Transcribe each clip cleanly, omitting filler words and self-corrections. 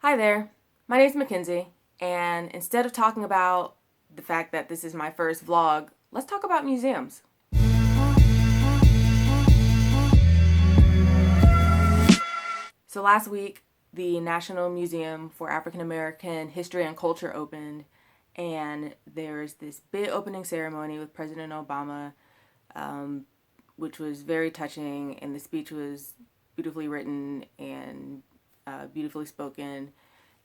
Hi there, my name's Mackenzie, and instead of talking about the fact that this is my first vlog, let's talk about museums. So last week, the National Museum for African American History and Culture opened, and there's this big opening ceremony with President Obama, which was very touching, and the speech was beautifully written and beautifully spoken.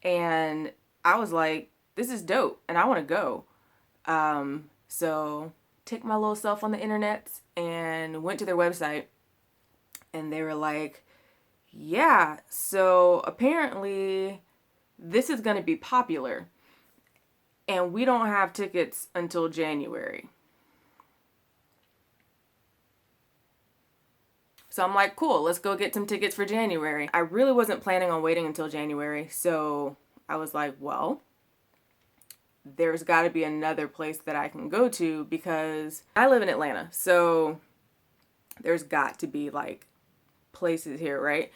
And I was like, this is dope, and I want to go. So took my little self on the internet and went to their website, and they were like, yeah, so apparently this is going to be popular, and we don't have tickets until January. So I'm like, cool, let's go get some tickets for January. I really wasn't planning on waiting until January, so I was like, well, there's got to be another place that I can go to because I live in Atlanta, so there's got to be like places here, right?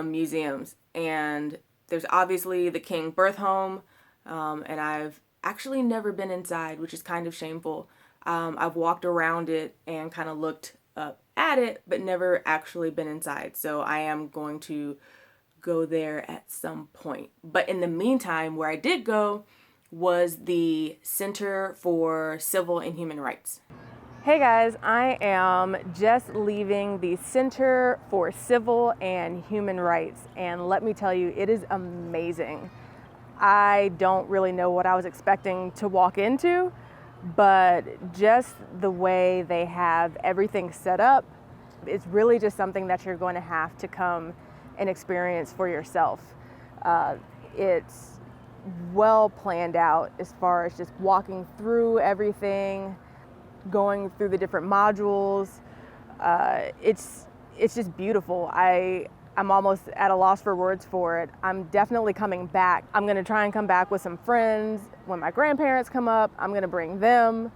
Museums. And there's obviously the King Birth Home, and I've actually never been inside, which is kind of shameful. I've walked around it and kind of looked up at it, but never actually been inside. So I am going to go there at some point. But in the meantime, where I did go was the Center for Civil and Human Rights. Hey guys, I am just leaving the Center for Civil and Human Rights, and let me tell you, it is amazing. I don't really know what I was expecting to walk into, but just the way they have everything set up, it's really just something that you're going to have to come and experience for yourself. It's well planned out as far as just walking through everything, going through the different modules. It's just beautiful. I'm almost at a loss for words for it. I'm definitely coming back. I'm gonna try and come back with some friends. When my grandparents come up, I'm gonna bring them.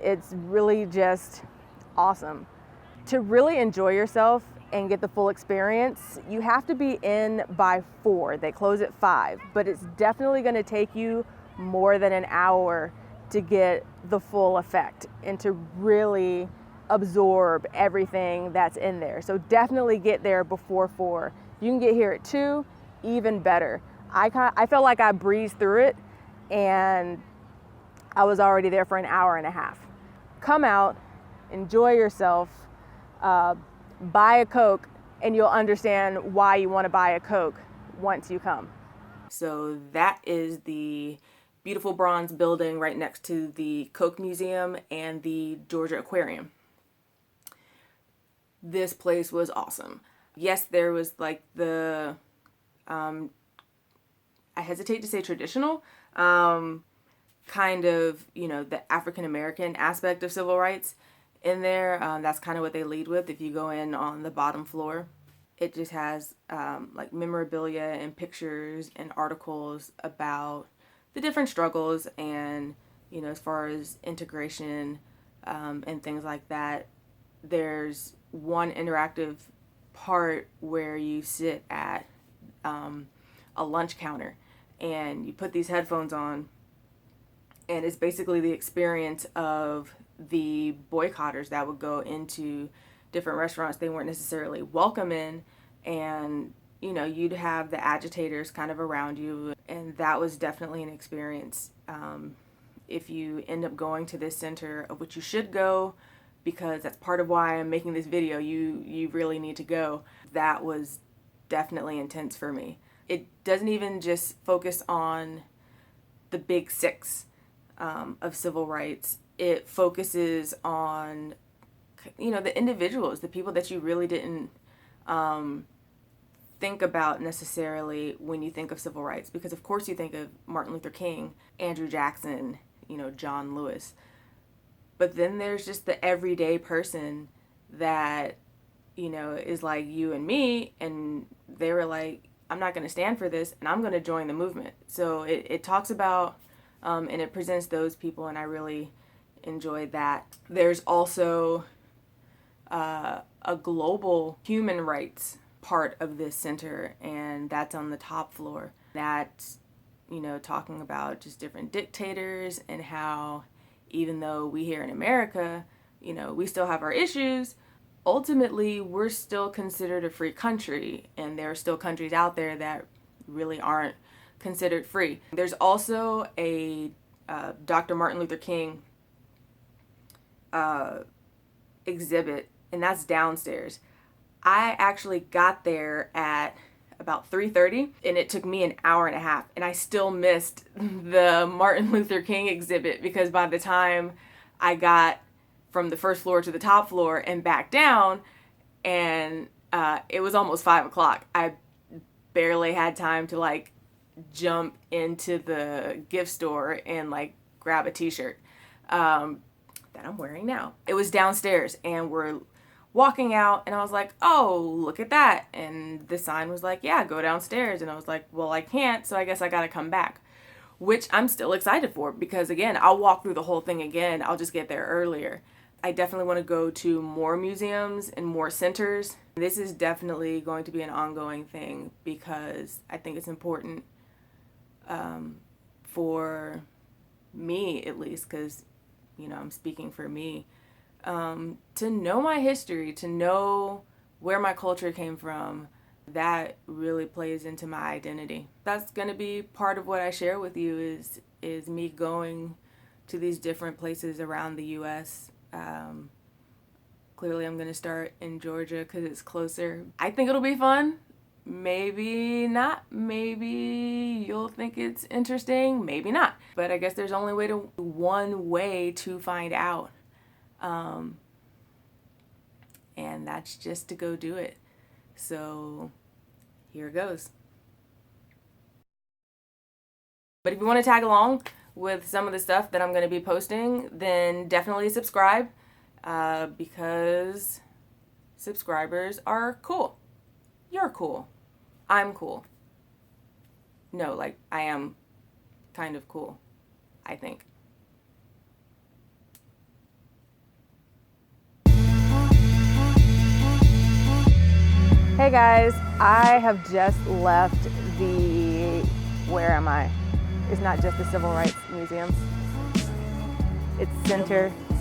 It's really just awesome. To really enjoy yourself and get the full experience, you have to be in by 4. They close at 5, but it's definitely gonna take you more than an hour to get the full effect and to really absorb everything that's in there. So definitely get there before 4. If you can get here at 2, even better. I felt like I breezed through it and I was already there for an hour and a half. Come out, enjoy yourself, buy a Coke, and you'll understand why you want to buy a Coke once you come. So that is the beautiful bronze building right next to the Coke Museum and the Georgia Aquarium. This place was awesome. Yes, there was like the, I hesitate to say traditional, kind of, the African American aspect of civil rights in there. That's kind of what they lead with if you go in on the bottom floor. It just has like memorabilia and pictures and articles about the different struggles and, as far as integration and things like that. There's one interactive part where you sit at a lunch counter and you put these headphones on, and it's basically the experience of the boycotters that would go into different restaurants they weren't necessarily welcome in, and you'd have the agitators kind of around you, and that was definitely an experience. If you end up going to this center, of which you should go, because that's part of why I'm making this video, you really need to go. That was definitely intense for me. It doesn't even just focus on the big 6 of civil rights. It focuses on, the individuals, the people that you really didn't think about necessarily when you think of civil rights, because of course you think of Martin Luther King, Andrew Jackson, John Lewis, but then there's just the everyday person that is like you and me, and they were like, I'm not going to stand for this, and I'm going to join the movement. So it talks about and it presents those people, and I really enjoyed that. There's also a global human rights part of this center, and that's on the top floor. That, talking about just different dictators and how even though we here in America, we still have our issues, ultimately we're still considered a free country, and there are still countries out there that really aren't considered free. There's also a Dr. Martin Luther King exhibit, and that's downstairs. I actually got there at about 3:30, and it took me an hour and a half, and I still missed the Martin Luther King exhibit because by the time I got from the first floor to the top floor and back down, and it was almost 5 o'clock. I barely had time to jump into the gift store and grab a t-shirt that I'm wearing now. It was downstairs, and we're walking out, and I was like, oh, look at that. And the sign was like, yeah, go downstairs. And I was like, well, I can't, so I guess I gotta come back, which I'm still excited for because, again, I'll walk through the whole thing again. I'll just get there earlier. I definitely want to go to more museums and more centers. This is definitely going to be an ongoing thing because I think it's important for me, at least, because, I'm speaking for me, to know my history, to know where my culture came from. That really plays into my identity. That's going to be part of what I share with you is me going to these different places around the U.S. Clearly I'm going to start in Georgia because it's closer. I think it'll be fun. Maybe not. Maybe you'll think it's interesting. Maybe not. But I guess there's only one way to find out. And that's just to go do it. So here goes. But if you want to tag along with some of the stuff that I'm going to be posting, then definitely subscribe because subscribers are cool. You're cool. I'm cool. No, I am kind of cool, I think. Hey guys, I have just left where am I? It's not just the Civil Rights Museum. It's Center for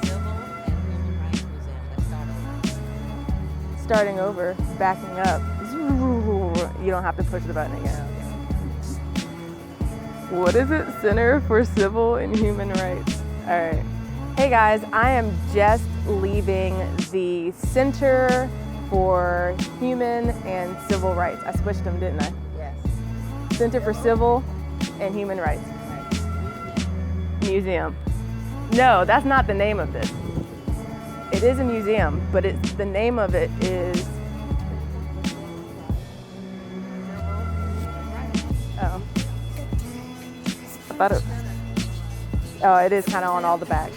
Civil and Human Rights Museum. Let's start over. Starting over, backing up. You don't have to push the button again. What is it? Center for Civil and Human Rights. All right. Hey guys, I am just leaving the Center for Human and Civil Rights. I switched them, didn't I? Yes. Center for Civil and Human Rights. Museum. No, that's not the name of this. It is a museum, but the name of it is... Oh. I thought it... Oh, it is kind of on all the back.